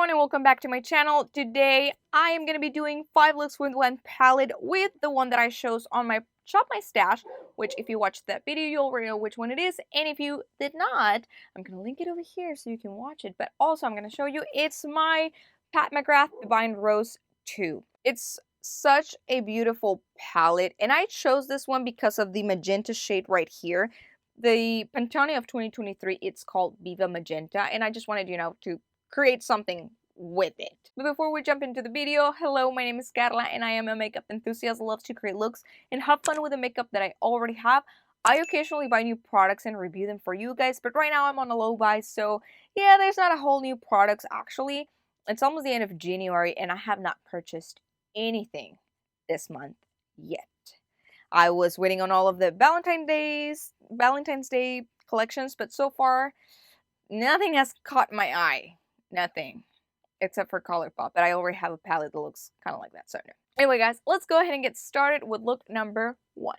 everyone and welcome back to my channel. Today I am going to be doing 5 looks with one palette with the one that I chose on my Shop My Stash, which if you watched that video you already know which one it is, and if you did not, I'm going to link it over here so you can watch it, but also I'm going to show you it's my Pat McGrath Divine Rose II. It's such a beautiful palette, and I chose this one because of the magenta shade right here. The Pantone of 2023, it's called Viva Magenta, and I just wanted, to create something with it. But before we jump into the video, hello, my name is Carla, and I am a makeup enthusiast who loves to create looks and have fun with the makeup that I already have. I occasionally buy new products and review them for you guys, but right now I'm on a low buy, so yeah, there's not a whole new products actually. It's almost the end of January, and I have not purchased anything this month yet. I was waiting on all of the Valentine's Day collections, but so far, nothing has caught my eye. Nothing. Except for Colourpop, but I already have a palette that looks kind of like that, so no. Anyway, guys, let's go ahead and get started with look number 1.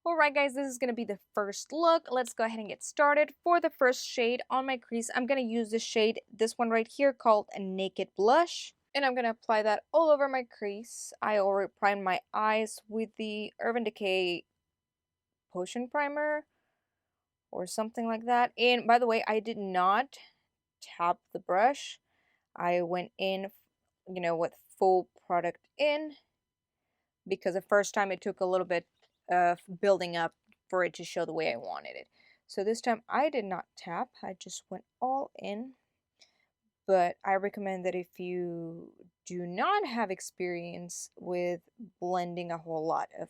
Alright, guys, this is going to be the first look. Let's go ahead and get started. For the first shade on my crease, I'm going to use the shade, this one right here, called a Naked Blush. And I'm going to apply that all over my crease. I already primed my eyes with the Urban Decay Potion Primer or something like that. And by the way, I did not tap the brush. I went in, with full product in, because the first time it took a little bit of building up for it to show the way I wanted it. So this time I did not tap, I just went all in. But I recommend that if you do not have experience with blending a whole lot of,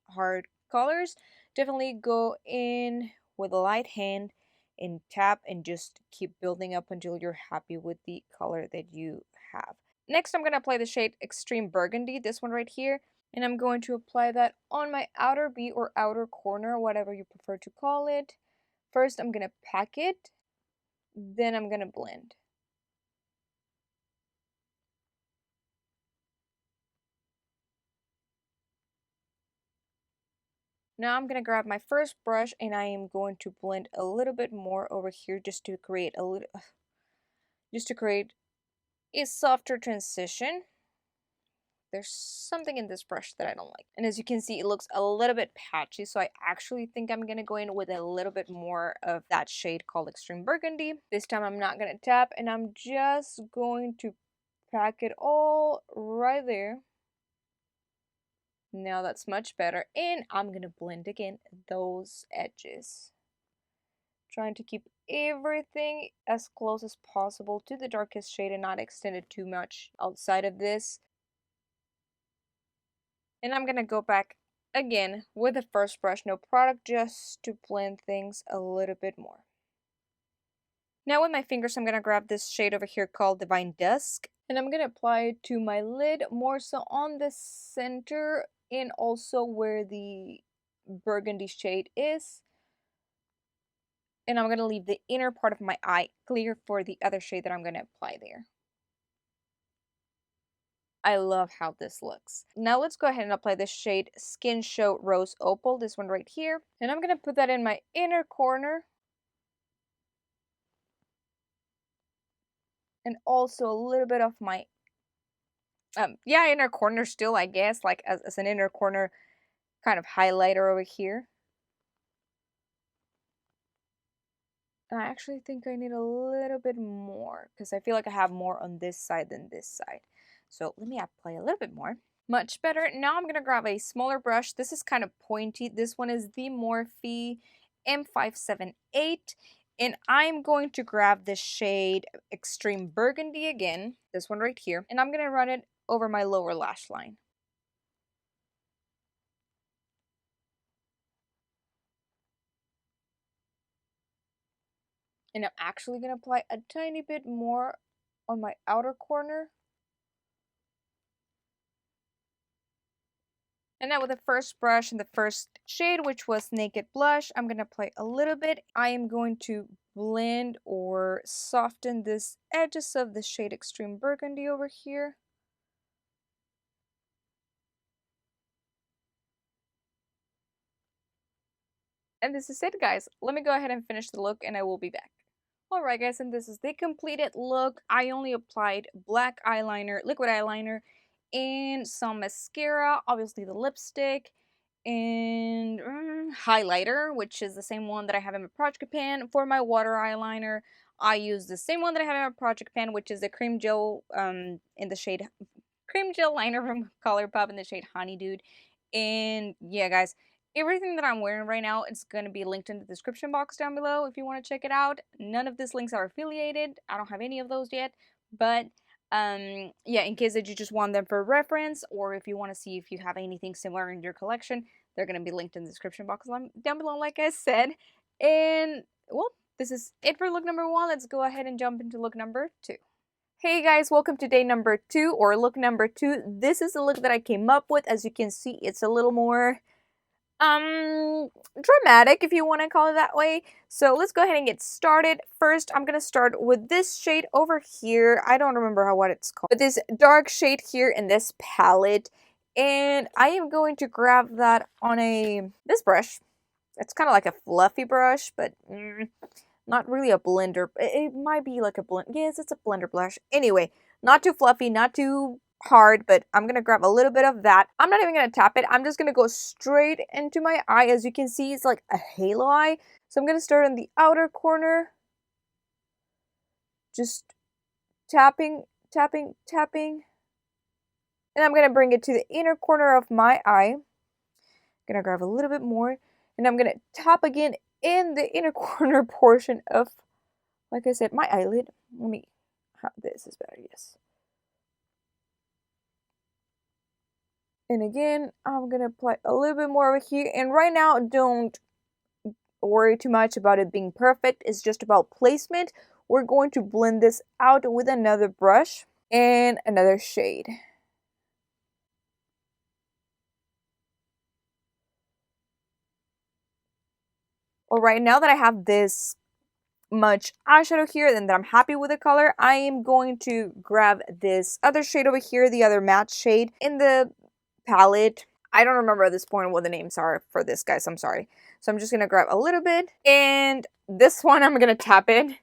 hard colors, definitely go in with a light hand and tap and just keep building up until you're happy with the color that you have. Next, I'm going to apply the shade Extreme Burgundy, this one right here, and I'm going to apply that on my outer V or outer corner, whatever you prefer to call it. First, I'm going to pack it, then I'm going to blend. Now I'm going to grab my first brush and I am going to blend a little bit more over here just to create a softer transition. There's something in this brush that I don't like. And as you can see, it looks a little bit patchy, so I actually think I'm going to go in with a little bit more of that shade called Extreme Burgundy. This time I'm not going to tap, and I'm just going to pack it all right there. Now that's much better, and I'm going to blend again those edges. Trying to keep everything as close as possible to the darkest shade and not extend it too much outside of this. And I'm going to go back again with the first brush, no product, just to blend things a little bit more. Now with my fingers, I'm going to grab this shade over here called Divine Dusk, and I'm going to apply it to my lid, more so on the center and also where the burgundy shade is. And I'm going to leave the inner part of my eye clear for the other shade that I'm going to apply there. I love how this looks. Now let's go ahead and apply this shade Skin Show Rose Opal, this one right here. And I'm going to put that in my inner corner. And also a little bit of my, inner corner still, I guess, like as an inner corner kind of highlighter over here. And I actually think I need a little bit more because I feel like I have more on this side than this side. So let me apply a little bit more. Much better. Now I'm going to grab a smaller brush. This is kind of pointy. This one is the Morphe M578. And I'm going to grab the shade Extreme Burgundy again. This one right here. And I'm going to run it over my lower lash line. And I'm actually going to apply a tiny bit more on my outer corner. And now with the first brush and the first shade, which was Naked Blush, I'm going to apply a little bit. I am going to blend or soften this edges of the shade Extreme Burgundy over here. And this is it, guys. Let me go ahead and finish the look and I will be back. Alright guys, and this is the completed look. I only applied black eyeliner, liquid eyeliner, and some mascara, obviously the lipstick, and highlighter, which is the same one that I have in my project pan. For my water eyeliner, I use the same one that I have in my project pan, which is the cream gel in the shade cream gel liner from Colourpop in the shade Honey Dude. And yeah, guys, everything that I'm wearing right now is going to be linked in the description box down below if you want to check it out. None of these links are affiliated. I don't have any of those yet, but yeah, in case that you just want them for reference, or if you want to see if you have anything similar in your collection, they're going to be linked in the description box down below, like I said. And well, this is it for look number 1. Let's go ahead and jump into look number 2. Hey guys, welcome to day number 2, or look number 2. This is the look that I came up with. As you can see, it's a little more dramatic, if you want to call it that way. So let's go ahead and get started. First, I'm gonna start with this shade over here. I don't remember what it's called, but this dark shade here in this palette, and I am going to grab that on this brush. It's kind of like a fluffy brush, but not really a blender. It might be like a blend. Yes, it's a blender brush. Anyway, not too fluffy, not too hard, but I'm gonna grab a little bit of that. I'm not even gonna tap it. I'm just gonna go straight into my eye. As you can see, it's like a halo eye. So I'm gonna start in the outer corner, just tapping, tapping, tapping, and I'm gonna bring it to the inner corner of my eye. I'm gonna grab a little bit more, and I'm gonna tap again in the inner corner portion of, like I said, my eyelid. Let me, this is better, yes. And again, I'm going to apply a little bit more over here. And right now, don't worry too much about it being perfect. It's just about placement. We're going to blend this out with another brush and another shade. Alright, now that I have this much eyeshadow here and that I'm happy with the color, I am going to grab this other shade over here, the other matte shade in the palette. I don't remember at this point what the names are for this, guys. I'm sorry. So I'm just going to grab a little bit. And this one, I'm going to tap in.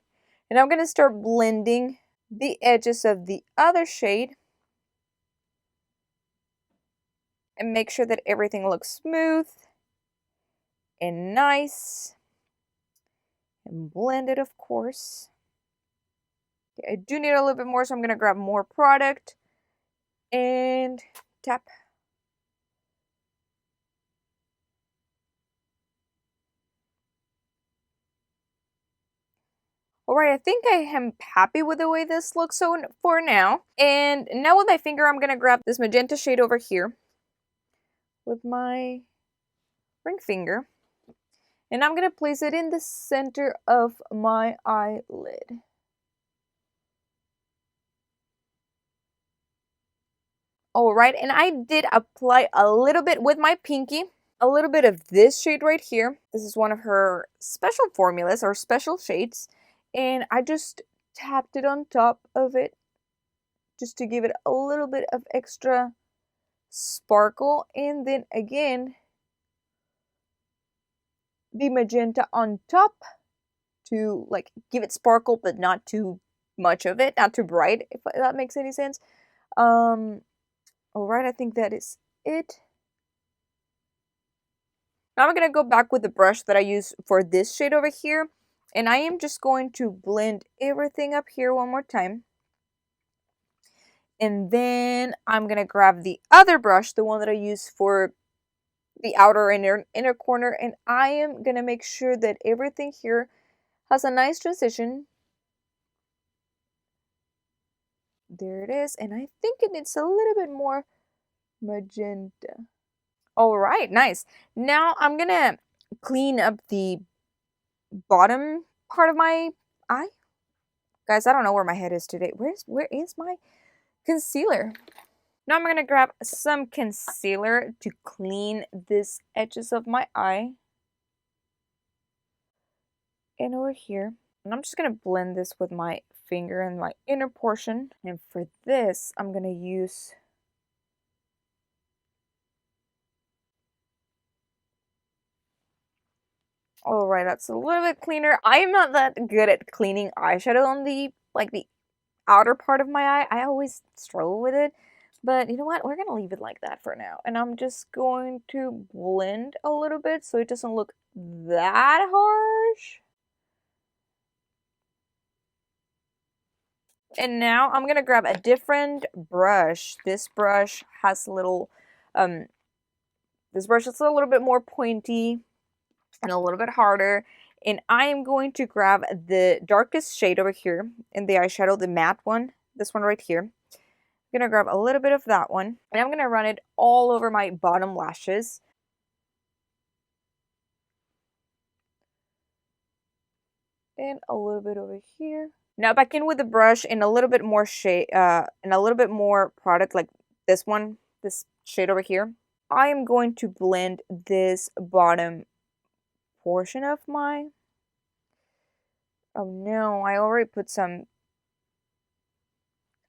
And I'm going to start blending the edges of the other shade. And make sure that everything looks smooth and nice. And blended, of course. Okay, I do need a little bit more, so I'm going to grab more product. And tap. Alright, I think I am happy with the way this looks for now. And now with my finger, I'm going to grab this magenta shade over here with my ring finger. And I'm going to place it in the center of my eyelid. Alright, and I did apply a little bit with my pinky. A little bit of this shade right here. This is one of her special formulas or special shades. And I just tapped it on top of it just to give it a little bit of extra sparkle. And then again, the magenta on top to like give it sparkle, but not too much of it, not too bright, if that makes any sense. Alright, I think that is it. Now I'm going to go back with the brush that I use for this shade over here. And I am just going to blend everything up here one more time. And then I'm going to grab the other brush, the one that I use for the outer and inner corner. And I am going to make sure that everything here has a nice transition. There it is. And I think it needs a little bit more magenta. All right, nice. Now I'm going to clean up the bottom part of my eye. Guys, I don't know where my head is today. Where is my concealer? Now I'm going to grab some concealer to clean these edges of my eye. And over here. And I'm just going to blend this with my finger in my inner portion. And for this, I'm going to use Alright, that's a little bit cleaner. I am not that good at cleaning eyeshadow on the, like, the outer part of my eye. I always struggle with it. But you know what? We're gonna leave it like that for now. And I'm just going to blend a little bit so it doesn't look that harsh. And now I'm gonna grab a different brush. This brush has a little, this brush is a little bit more pointy and a little bit harder. And I am going to grab the darkest shade over here in the eyeshadow, the matte one, this one right here. I'm gonna grab a little bit of that one, and I'm gonna run it all over my bottom lashes. And a little bit over here. Now back in with the brush and a little bit more shade, and a little bit more product like this one, this shade over here. I am going to blend this bottom portion of my... Oh no, I already put some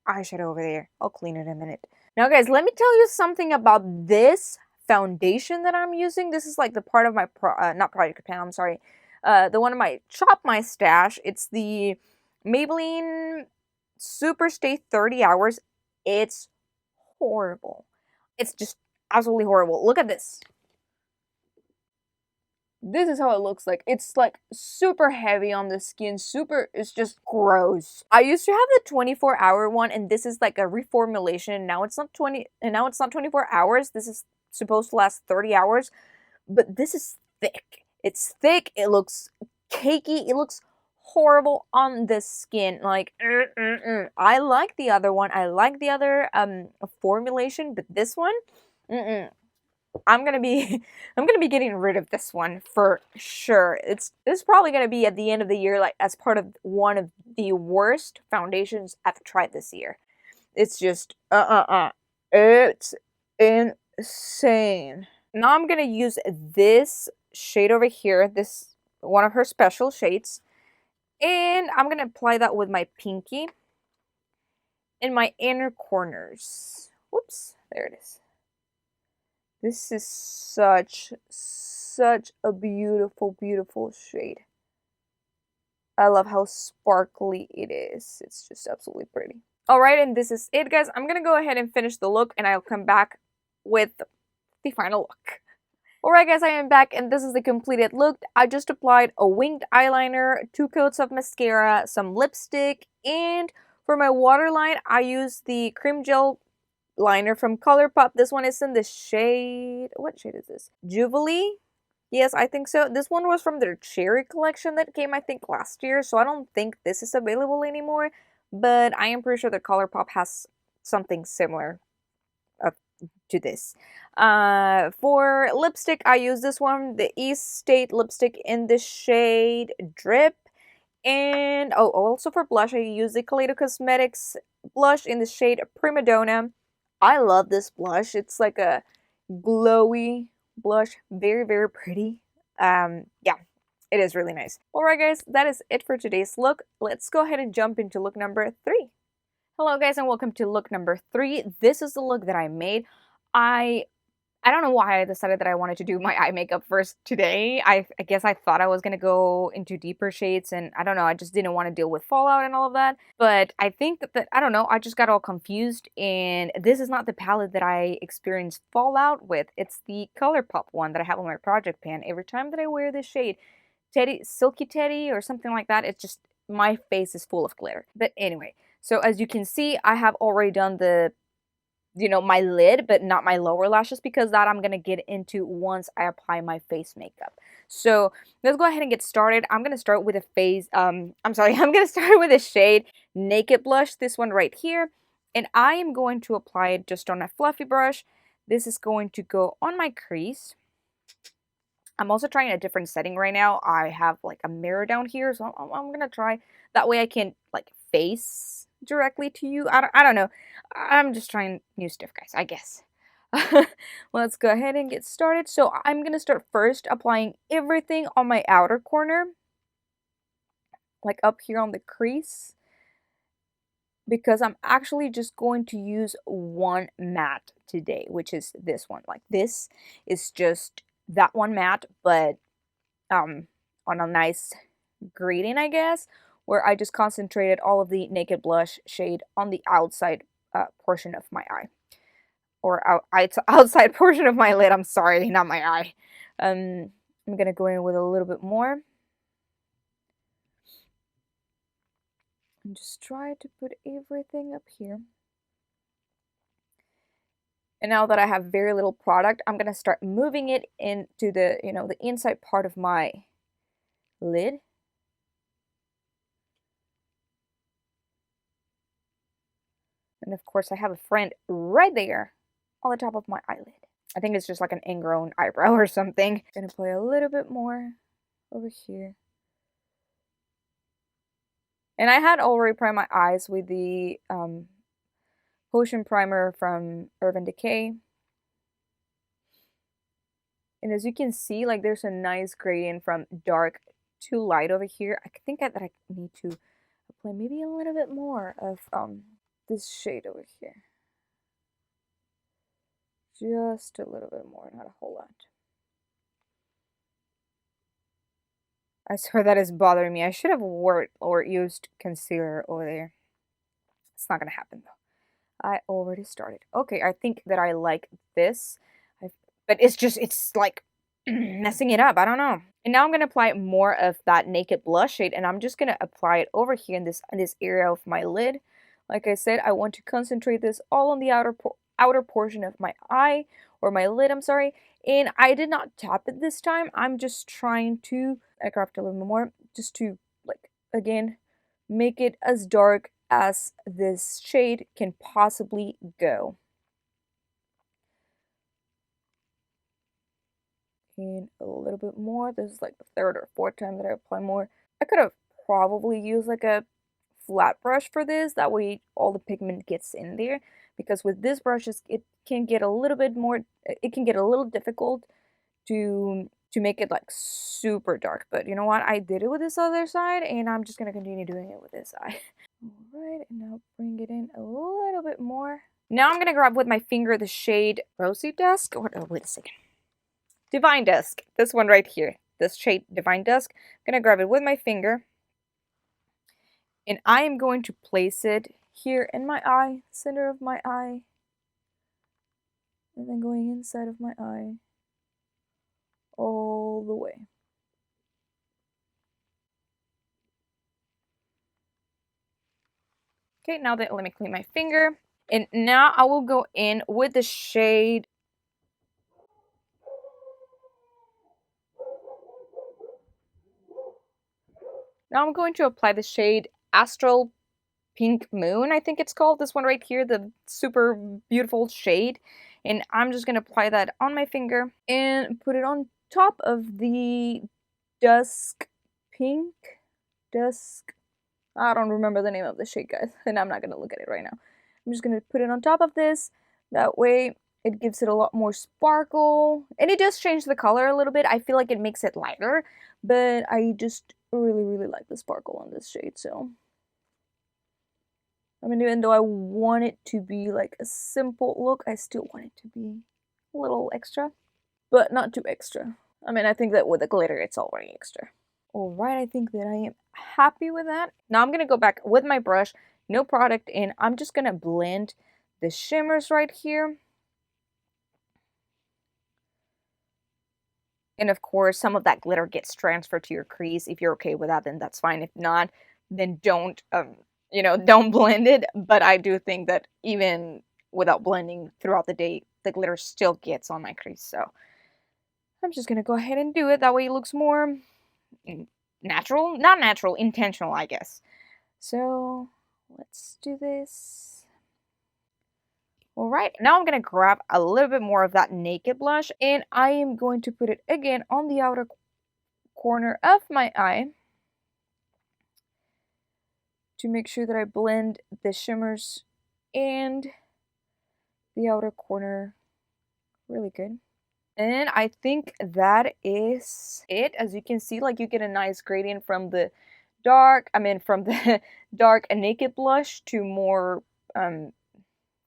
eyeshadow over there. I'll clean it in a minute. Now guys, let me tell you something about this foundation that I'm using. This is like the part of my, not project pan, I'm sorry. The one of my Chop My Stash. It's the Maybelline SuperStay 30 Hours. It's horrible. It's just absolutely horrible. Look at this. This is how it looks like. It's like super heavy on the skin. It's just gross. I used to have the 24-hour one, and this is like a reformulation. Now it's not 24 hours. This is supposed to last 30 hours. But this is thick. It's thick. It looks cakey. It looks horrible on the skin. Like, I like the other one. I like the other formulation, but this one, I'm gonna be getting rid of this one for sure. It's probably gonna be at the end of the year, like as part of one of the worst foundations I've tried this year. It's just it's insane. Now I'm gonna use this shade over here, this one of her special shades, and I'm gonna apply that with my pinky in my inner corners. Whoops, there it is. This is such a beautiful, beautiful shade. I love how sparkly it is. It's just absolutely pretty. Alright, and this is it, guys. I'm gonna go ahead and finish the look, and I'll come back with the final look. Alright guys, I am back, and this is the completed look. I just applied a winged eyeliner, 2 coats of mascara, some lipstick, and for my waterline, I used the Creme Gel liner from Colourpop. This one is in the shade... What shade is this? Jubilee? Yes, I think so. This one was from their Cherry collection that came, I think, last year, so I don't think this is available anymore, but I am pretty sure that Colourpop has something similar to this. For lipstick, I use this one, the East State lipstick in the shade Drip. And also for blush, I use the Kaleido Cosmetics blush in the shade Prima Donna. I love this blush. It's like a glowy blush, very, very pretty. Yeah, it is really nice. Alright guys, that is it for today's look. Let's go ahead and jump into look number 3. Hello guys, and welcome to look number 3. This is the look that I made. I don't know why I decided that I wanted to do my eye makeup first today. I guess I thought I was going to go into deeper shades, and I don't know, I just didn't want to deal with fallout and all of that. But I think that I don't know, I just got all confused, and this is not the palette that I experienced fallout with. It's the Colourpop one that I have on my project pan. Every time that I wear this shade, Silky Teddy or something like that, it's just, my face is full of glitter. But anyway, so as you can see, I have already done the, you know, my lid, but not my lower lashes, because that I'm gonna get into once I apply my face makeup. So let's go ahead and get started. I'm gonna start with I'm gonna start with a shade Naked Blush, this one right here, and I am going to apply it just on a fluffy brush. This is going to go on my crease. I'm also trying a different setting right now. I have like a mirror down here, so I'm gonna try that way I can like face directly to you. I don't know. I'm just trying new stuff, guys, I guess. Let's go ahead and get started. So I'm gonna start first applying everything on my outer corner, like up here on the crease, because I'm actually just going to use one matte today, which is this one. Like, this is just that one matte, but on a nice gradient, I guess, where I just concentrated all of the Naked Blush shade on the outside portion of my eye. Or outside portion of my lid, I'm sorry, not my eye. I'm gonna go in with a little bit more. And just try to put everything up here. And now that I have very little product, I'm gonna start moving it into the, the inside part of my lid. And of course, I have a friend right there on the top of my eyelid. I think it's just like an ingrown eyebrow or something. I'm gonna apply a little bit more over here. And I had already primed my eyes with the Potion Primer from Urban Decay. And as you can see, like there's a nice gradient from dark to light over here. I think that I need to apply maybe a little bit more of this shade over here. Just a little bit more, not a whole lot. I swear that is bothering me. I should have worn or used concealer over there. It's not gonna happen though. I already started. Okay, I think that I like this. But it's like messing it up. I don't know. And now I'm going to apply more of that Naked Blush shade, and I'm just going to apply it over here in this area of my lid. Like I said, I want to concentrate this all on the outer portion of my eye, or my lid, I'm sorry. And I did not tap it this time. I'm just trying to, I grabbed a little bit more, just to, like, again, make it as dark as this shade can possibly go. And a little bit more. This is like the third or fourth time that I apply more. I could have probably used like a flat brush for this. That way all the pigment gets in there. Because with this brush, it can get a little bit more, it can get a little difficult to make it like super dark. But you know what? I did it with this other side, and I'm just going to continue doing it with this side. Alright, and now bring it in a little bit more. Now I'm going to grab with my finger the shade Rosy Dusk. Oh, wait a second. Divine Dusk, this one right here, this shade Divine Dusk. I'm gonna grab it with my finger, and I am going to place it here in my eye, center of my eye, and then going inside of my eye, all the way. Okay, now that, let me clean my finger, and now I will go in with the shade Now I'm going to apply the shade Astral Pink Moon, I think it's called. This one right here, the super beautiful shade. And I'm just going to apply that on my finger and put it on top of the Dusk Pink. I don't remember the name of the shade, guys. And I'm not going to look at it right now. I'm just going to put it on top of this. That way it gives it a lot more sparkle. And it does change the color a little bit. I feel like it makes it lighter. But I just really like the sparkle on this shade, so I mean, even though I want it to be like a simple look, I still want it to be a little extra, but not too extra. I mean, I think that with the glitter, it's already extra. Alright, I think that I am happy with that. Now I'm going to go back with my brush, no product in. I'm just going to blend the shimmers right here. And of course, some of that glitter gets transferred to your crease. If you're okay with that, then that's fine. If not, then don't, don't blend it. But I do think that even without blending throughout the day, the glitter still gets on my crease. So I'm just going to go ahead and do it. That way it looks more natural. Not natural, intentional, I guess. So let's do this. Alright, now I'm going to grab a little bit more of that Naked Blush, and I am going to put it again on the outer corner of my eye to make sure that I blend the shimmers and the outer corner really good. And I think that is it. As you can see, like you get a nice gradient from the dark and Naked Blush to more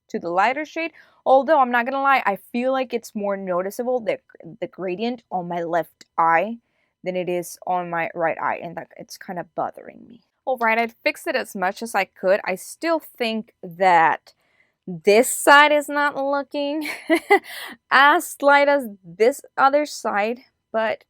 to the lighter shade. Although I'm not gonna lie, I feel like it's more noticeable, the gradient on my left eye than it is on my right eye, and that it's kind of bothering me. Alright, I fixed it as much as I could. I still think that this side is not looking as light as this other side, but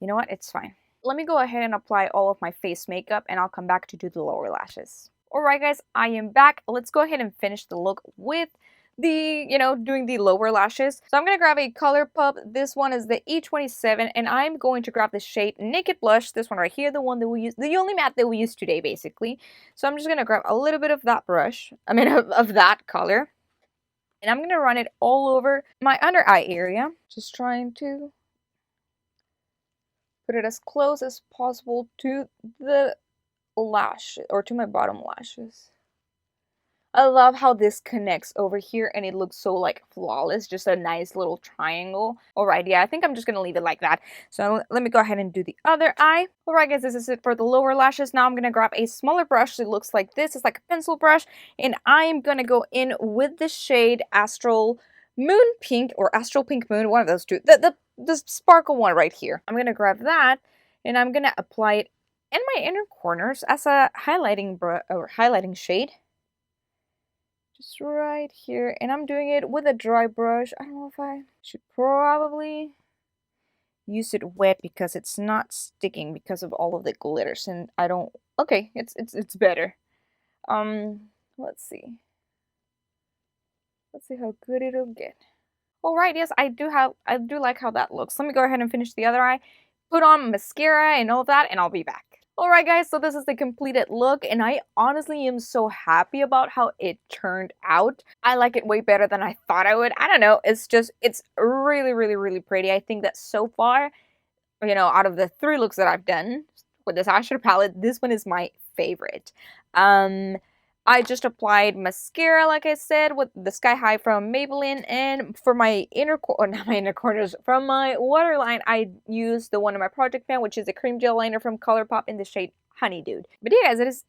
you know what? It's fine. Let me go ahead and apply all of my face makeup, and I'll come back to do the lower lashes. Alright guys, I am back. Let's go ahead and finish the look with the, doing the lower lashes. So I'm going to grab a Colourpop. This one is the E27, and I'm going to grab the shade Naked Blush. This one right here, the one that we use, the only matte that we use today, basically. So I'm just going to grab a little bit of that brush, of that color. And I'm going to run it all over my under eye area. Just trying to put it as close as possible to the lash, or to my bottom lashes. I love how this connects over here and it looks so like flawless, just a nice little triangle. Alright, yeah, I think I'm just gonna leave it like that. So let me go ahead and do the other eye. Alright guys, this is it for the lower lashes. Now I'm gonna grab a smaller brush that looks like this. It's like a pencil brush, and I'm gonna go in with the shade Astral Moon Pink, or Astral Pink Moon, one of those two. The sparkle one right here. I'm gonna grab that and I'm gonna apply it in my inner corners as a highlighting shade. Just right here, and I'm doing it with a dry brush. I don't know if I should probably use it wet because it's not sticking because of all of the glitters, and I don't. Okay, it's better. Let's see. Let's see how good it'll get. Alright, yes, I do like how that looks. Let me go ahead and finish the other eye, put on mascara and all that, and I'll be back. Alright guys, so this is the completed look, and I honestly am so happy about how it turned out. I like it way better than I thought I would. I don't know, it's really, really, really pretty. I think that so far, out of the 3 looks that I've done with this eyeshadow palette, this one is my favorite. I just applied mascara, like I said, with the Sky High from Maybelline, and for my not my inner corners, from my waterline, I used the one in my project pan, which is a cream gel liner from Colourpop in the shade Honey Dude. But yeah, guys,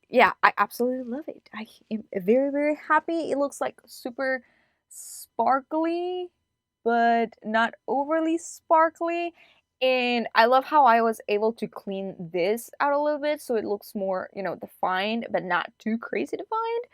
yeah, I absolutely love it. I am very, very happy. It looks like super sparkly, but not overly sparkly. And I love how I was able to clean this out a little bit so it looks more, defined, but not too crazy defined.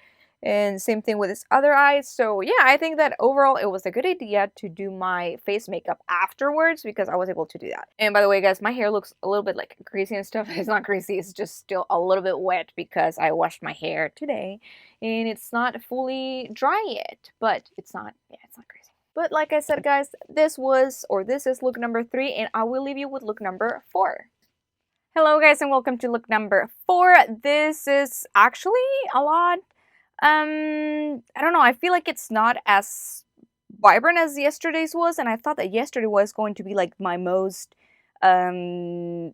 And same thing with this other eye. So yeah, I think that overall it was a good idea to do my face makeup afterwards because I was able to do that. And by the way, guys, my hair looks a little bit like greasy and stuff. It's not greasy, it's just still a little bit wet because I washed my hair today and it's not fully dry yet, but it's not crazy. But like I said, guys, this is look number 3, and I will leave you with look number 4. Hello, guys, and welcome to look number 4. This is actually a lot, I don't know, I feel like it's not as vibrant as yesterday's was, and I thought that yesterday was going to be like my most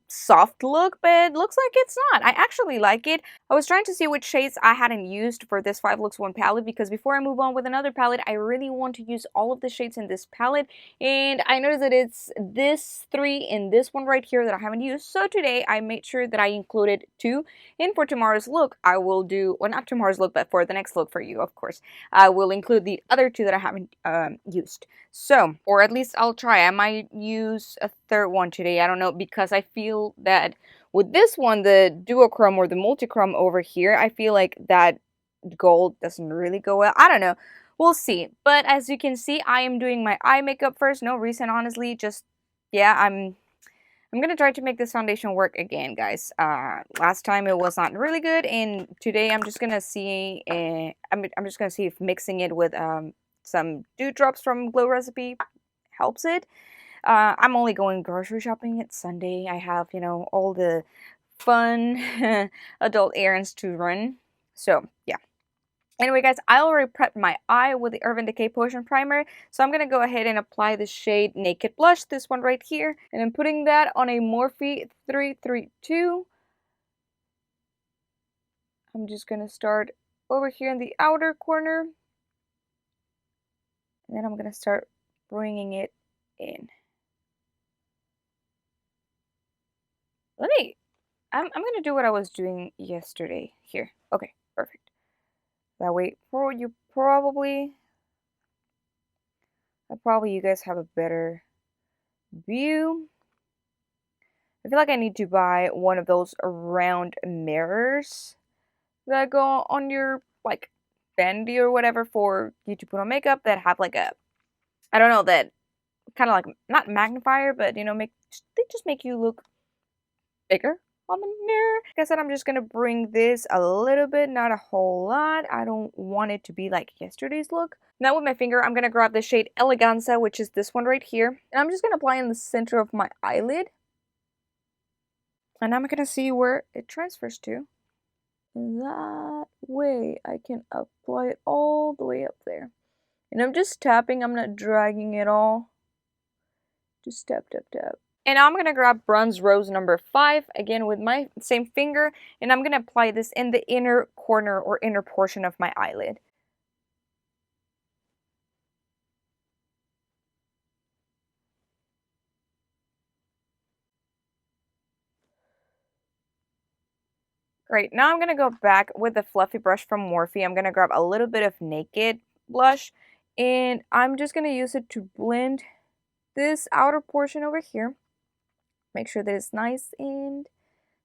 soft look, but looks like it's not. I actually like it. I was trying to see which shades I hadn't used for this 5 looks 1 palette, because before I move on with another palette, I really want to use all of the shades in this palette, and I noticed that it's this 3 and this one right here that I haven't used. So today I made sure that I included 2, and for tomorrow's look I will do, well, not tomorrow's look, but for the next look for you, of course, I will include the other 2 that I haven't used. So, or at least I'll try. I might use a 3rd one today. I don't know, because I feel that with this one, the duochrome or the multichrome over here, I feel like that gold doesn't really go well. I don't know. We'll see. But as you can see, I am doing my eye makeup first. No reason, honestly. Just, yeah, I'm gonna try to make this foundation work again, guys. Last time it was not really good, and today I'm just gonna see. I'm just gonna see if mixing it with some dewdrops from Glow Recipe helps it. I'm only going grocery shopping. It's Sunday. I have, all the fun adult errands to run. So, yeah. Anyway, guys, I already prepped my eye with the Urban Decay Potion Primer. So I'm going to go ahead and apply the shade Naked Blush, this one right here. And I'm putting that on a Morphe 332. I'm just going to start over here in the outer corner. And then I'm going to start bringing it in. I'm going to do what I was doing yesterday here. Okay, perfect. That way, you probably you guys have a better view. I feel like I need to buy one of those round mirrors that go on your, like, bendy or whatever for you to put on makeup that have like a, I don't know, that kind of like, not magnifier, but you know, they just make you look bigger on the mirror. Like I said, I'm just gonna bring this a little bit, not a whole lot. I don't want it to be like yesterday's look. Now with my finger, I'm gonna grab the shade Eleganza, which is this one right here. And I'm just gonna apply in the center of my eyelid. And I'm gonna see where it transfers to. That way I can apply it all the way up there. And I'm just tapping, I'm not dragging it all. Just tap, tap, tap. And now I'm going to grab Bronze Rose number 5, again with my same finger, and I'm going to apply this in the inner corner or inner portion of my eyelid. Great, now I'm going to go back with the fluffy brush from Morphe. I'm going to grab a little bit of Naked blush, and I'm just going to use it to blend this outer portion over here. Make sure that it's nice and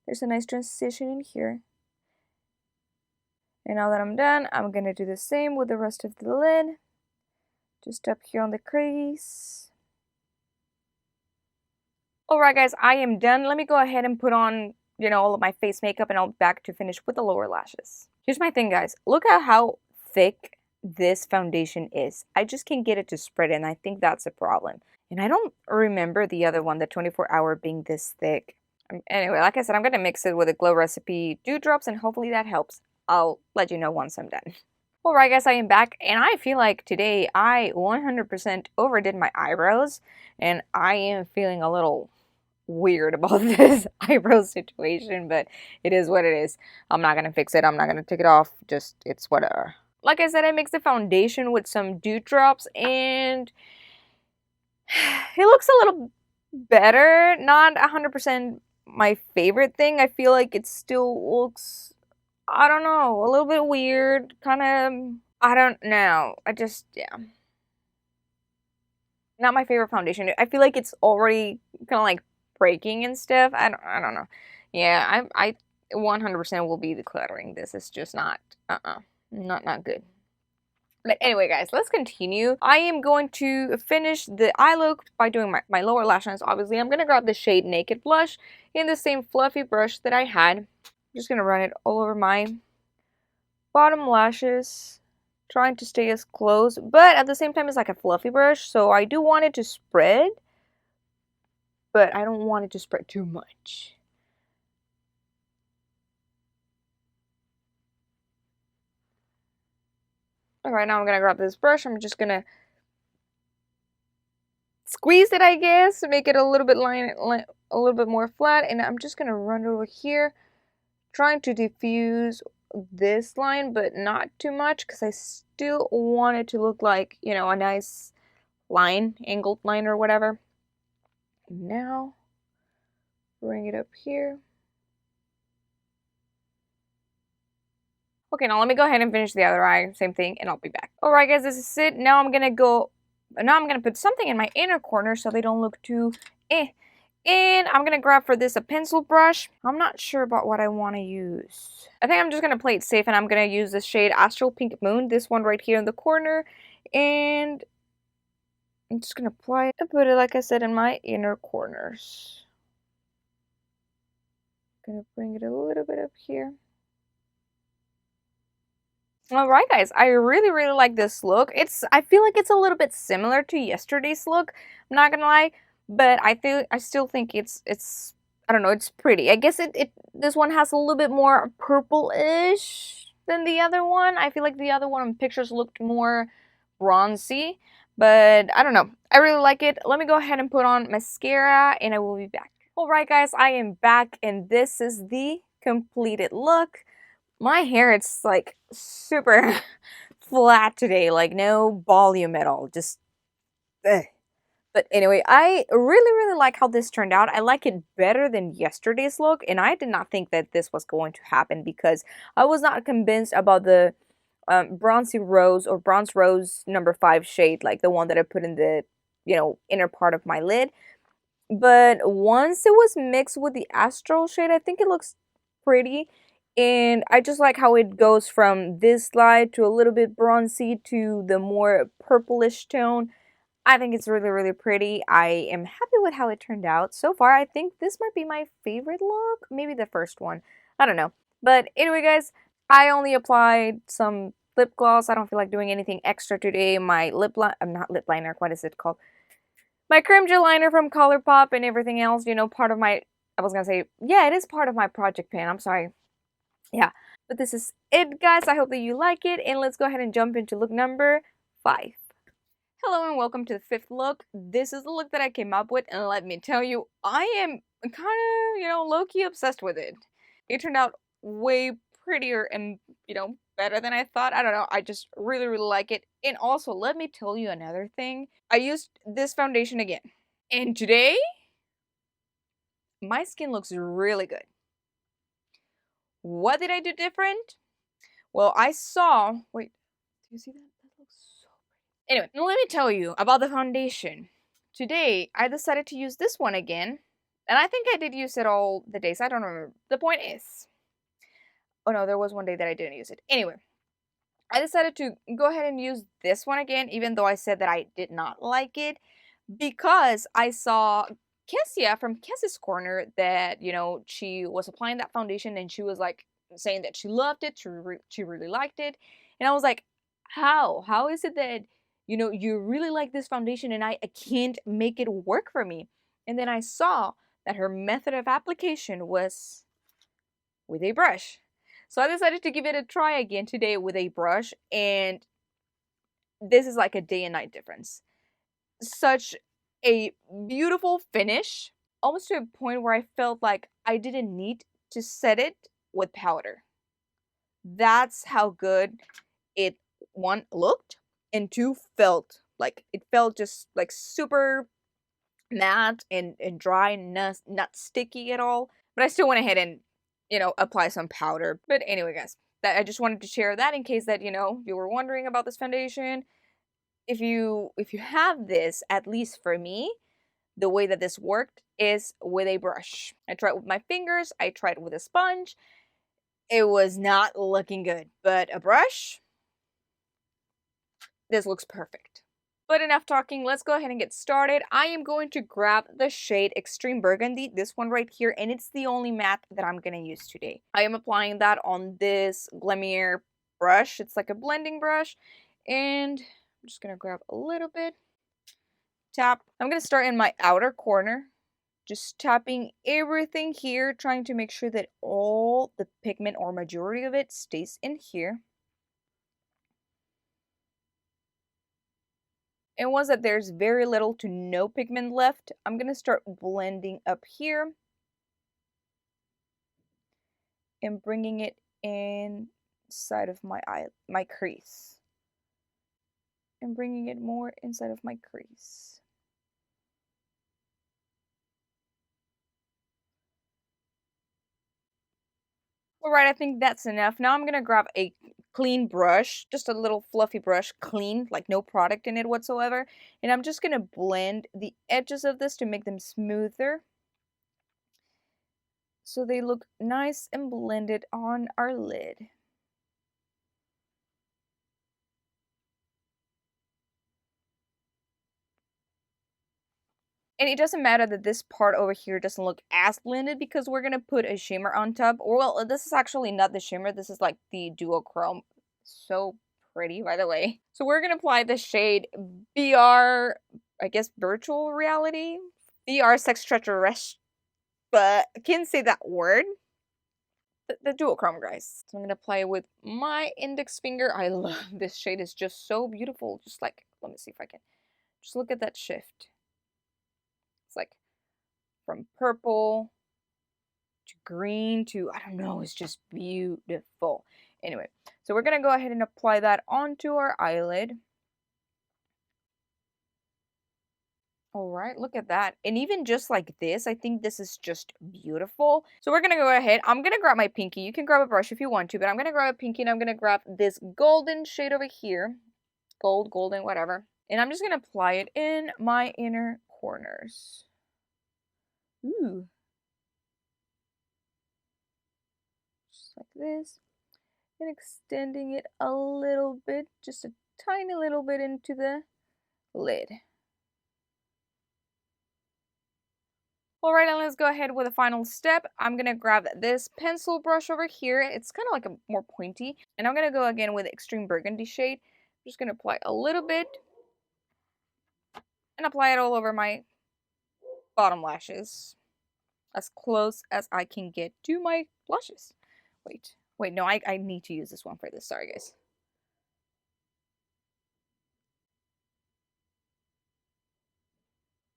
there's a nice transition in here. And now that I'm done, I'm going to do the same with the rest of the lid. Just up here on the crease. Alright guys, I am done. Let me go ahead and put on, you know, all of my face makeup and I'll be back to finish with the lower lashes. Here's my thing, guys. Look at how thick this foundation is. I just can't get it to spread, and I think that's a problem. And I don't remember the other one, the 24-hour, being this thick. Anyway, like I said, I'm going to mix it with the Glow Recipe Dewdrops, and hopefully that helps. I'll let you know once I'm done. Alright guys, I am back, and I feel like today I 100% overdid my eyebrows, and I am feeling a little weird about this eyebrow situation, but it is what it is. I'm not going to fix it. I'm not going to take it off. Just, it's whatever. Like I said, I mixed the foundation with some dewdrops, and it looks a little better. Not 100% my favorite thing. I feel like it still looks, I don't know, a little bit weird. Kind of, I don't know. Yeah. Not my favorite foundation. I feel like it's already kind of like breaking and stuff. I don't know. Yeah, I 100% will be decluttering this. It's just not, not good. But anyway, guys, let's continue. I am going to finish the eye look by doing my lower lash lines. Obviously, I'm going to grab the shade Naked Blush in the same fluffy brush that I had. I'm just going to run it all over my bottom lashes, trying to stay as close, but at the same time, it's like a fluffy brush, so I do want it to spread, but I don't want it to spread too much. Alright, now I'm going to grab this brush. I'm just going to squeeze it, I guess, to make it a little bit a little bit more flat, and I'm just going to run over here, trying to diffuse this line, but not too much, because I still want it to look like, you know, a nice line, angled line or whatever. Now, bring it up here. Okay, now let me go ahead and finish the other eye, same thing, and I'll be back. Alright guys, this is it. Now I'm gonna put something in my inner corner so they don't look too And I'm gonna grab for this a pencil brush. I'm not sure about what I want to use. I think I'm just gonna play it safe, and I'm gonna use the shade Astral Pink Moon, this one right here in the corner, and I'm just gonna apply it and put it, like I said, in my inner corners. Gonna bring it a little bit up here. Alright guys, I really like this look. I feel like it's a little bit similar to yesterday's look, I'm not gonna lie, but I still think it's I don't know, it's pretty. I guess this one has a little bit more purple-ish than the other one. I feel like the other one in pictures looked more bronzy, but I don't know. I really like it. Let me go ahead and put on mascara, and I will be back. Alright guys, I am back, and this is the completed look. My hair, it's like super flat today, like no volume at all, just ugh. But anyway, I really like how this turned out. I like it better than yesterday's look, and I did not think that this was going to happen because I was not convinced about the Bronzy Rose or Bronze Rose number 5 shade, like the one that I put in the, you know, inner part of my lid. But once it was mixed with the astral shade, I think it looks pretty. And I just like how it goes from this light to a little bit bronzy to the more purplish tone. I think it's really, really pretty. I am happy with how it turned out. So far, I think this might be my favorite look. Maybe the first one. I don't know. But anyway, guys, I only applied some lip gloss. I don't feel like doing anything extra today. My lip liner, I'm not lip liner, what is it called? My Creme gel liner from Colourpop and everything else, you know, part of my, I was gonna say, yeah, it is part of my project pan. I'm sorry. Yeah. But this is it, guys. I hope that you like it. And let's go ahead and jump into look number 5. Hello and welcome to the 5th look. This is the look that I came up with, and let me tell you, I am kind of, you know, low-key obsessed with it. It turned out way prettier and, you know, better than I thought. I don't know, I just really, really like it. And also, let me tell you another thing. I used this foundation again. And today, my skin looks really good. What did I do different? Well, I saw, wait, do you see that? That looks so pretty. Anyway, let me tell you about the foundation. Today, I decided to use this one again. And I think I did use it all the days. I don't remember. The point is, oh no, there was one day that I didn't use it. Anyway, I decided to go ahead and use this one again, even though I said that I did not like it, because I saw Kessia from Kessia's Corner that, you know, she was applying that foundation and she was like saying that she loved it, she really liked it. And I was like, how? How is it that, you know, you really like this foundation and I can't make it work for me? And then I saw that her method of application was with a brush. So I decided to give it a try again today with a brush, and this is like a day and night difference. Such a beautiful finish, almost to a point where I felt like I didn't need to set it with powder. That's how good it, one, looked, and two, felt. Like, it felt just like super matte and dry and not sticky at all. But I still went ahead and, you know, apply some powder. But anyway, guys, that I just wanted to share that in case that, you know, you were wondering about this foundation. If you have this, at least for me, the way that this worked is with a brush. I tried with my fingers, I tried with a sponge. It was not looking good, but a brush, this looks perfect. But enough talking, let's go ahead and get started. I am going to grab the shade Extreme Burgundy, this one right here, and it's the only matte that I'm going to use today. I am applying that on this Glammier brush. It's like a blending brush, and I'm just going to grab a little bit, tap. I'm going to start in my outer corner, just tapping everything here, trying to make sure that all the pigment or majority of it stays in here. And once that there's very little to no pigment left, I'm going to start blending up here and bringing it inside of my eye, my crease. And bringing it more inside of my crease. Alright, I think that's enough. Now I'm going to grab a clean brush, just a little fluffy brush, clean, like no product in it whatsoever. And I'm just going to blend the edges of this to make them smoother, so they look nice and blended on our lid. And it doesn't matter that this part over here doesn't look as blended because we're going to put a shimmer on top. Or, well, this is actually not the shimmer. This is like the duochrome. So pretty, by the way. So we're going to apply the shade VR, I guess, virtual reality? VR sextraterrestrial. But I can't say that word. The duochrome, guys. So I'm going to apply it with my index finger. I love this shade. It's just so beautiful. Just like, let me see if I can. Just look at that shift. It's like from purple to green to, I don't know, it's just beautiful. Anyway, so we're going to go ahead and apply that onto our eyelid. Alright, look at that. And even just like this, I think this is just beautiful. So we're going to go ahead. I'm going to grab my pinky. You can grab a brush if you want to, but I'm going to grab a pinky and I'm going to grab this golden shade over here. Gold, golden, whatever. And I'm just going to apply it in my inner corners. Ooh. Just like this. And extending it a little bit, just a tiny little bit into the lid. Alright, and let's go ahead with the final step. I'm going to grab this pencil brush over here. It's kind of like a more pointy. And I'm going to go again with Extreme Burgundy shade. I'm just going to apply a little bit. And apply it all over my bottom lashes. As close as I can get to my blushes. Wait, no, I need to use this one for this. Sorry, guys.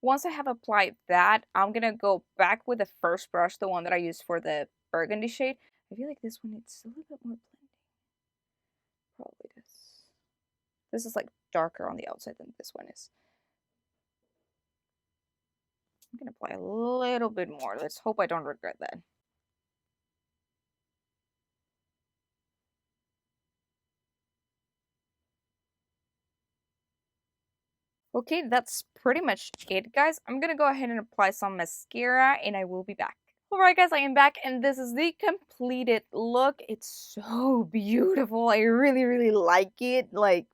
Once I have applied that, I'm going to go back with the first brush, the one that I used for the burgundy shade. I feel like this one needs a little bit more blending. Probably this. This is like darker on the outside than this one is. I'm going to apply a little bit more. Let's hope I don't regret that. Okay, that's pretty much it, guys. I'm gonna go ahead and apply some mascara, and I will be back. Alright, guys, I am back, and this is the completed look. It's so beautiful. I really, really like it. Like,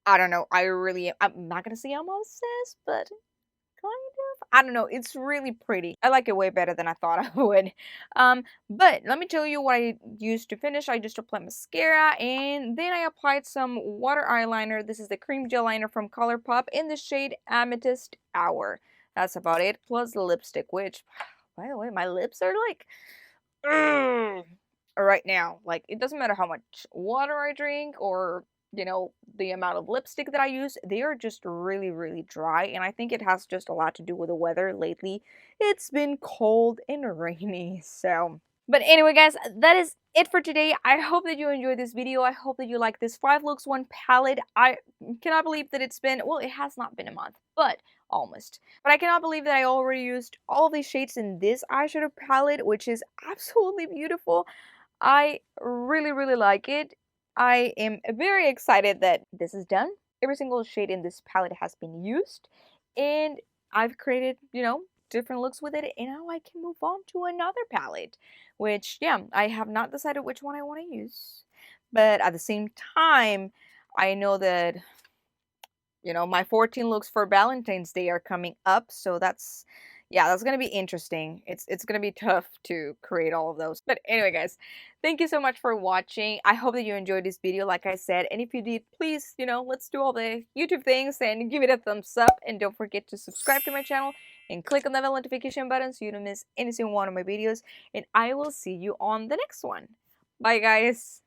I don't know. I'm not gonna say I'm obsessed, but kind of. I don't know. It's really pretty. I like it way better than I thought I would. But let me tell you what I used to finish. I just applied mascara, and then I applied some water eyeliner. This is the cream gel liner from Colourpop in the shade Amethyst Hour. That's about it. Plus the lipstick, which, by the way, my lips are like right now. Like, it doesn't matter how much water I drink or the amount of lipstick that I use, they are just really, really dry. And I think it has just a lot to do with the weather lately. It's been cold and rainy, so. But anyway, guys, that is it for today. I hope that you enjoyed this video. I hope that you like this 5 looks 1 palette. I cannot believe that it's been, well, it has not been a month, but almost. But I cannot believe that I already used all of these shades in this eyeshadow palette, which is absolutely beautiful. I really, really like it. I am very excited that this is done. Every single shade in this palette has been used, and I've created, different looks with it, and now I can move on to another palette, which, yeah, I have not decided which one I want to use, but at the same time, I know that, my 14 looks for Valentine's Day are coming up, so that's going to be interesting. It's going to be tough to create all of those. But anyway, guys, thank you so much for watching. I hope that you enjoyed this video, like I said. And if you did, please, let's do all the YouTube things and give it a thumbs up. And don't forget to subscribe to my channel and click on the bell notification button so you don't miss any single one of my videos. And I will see you on the next one. Bye, guys.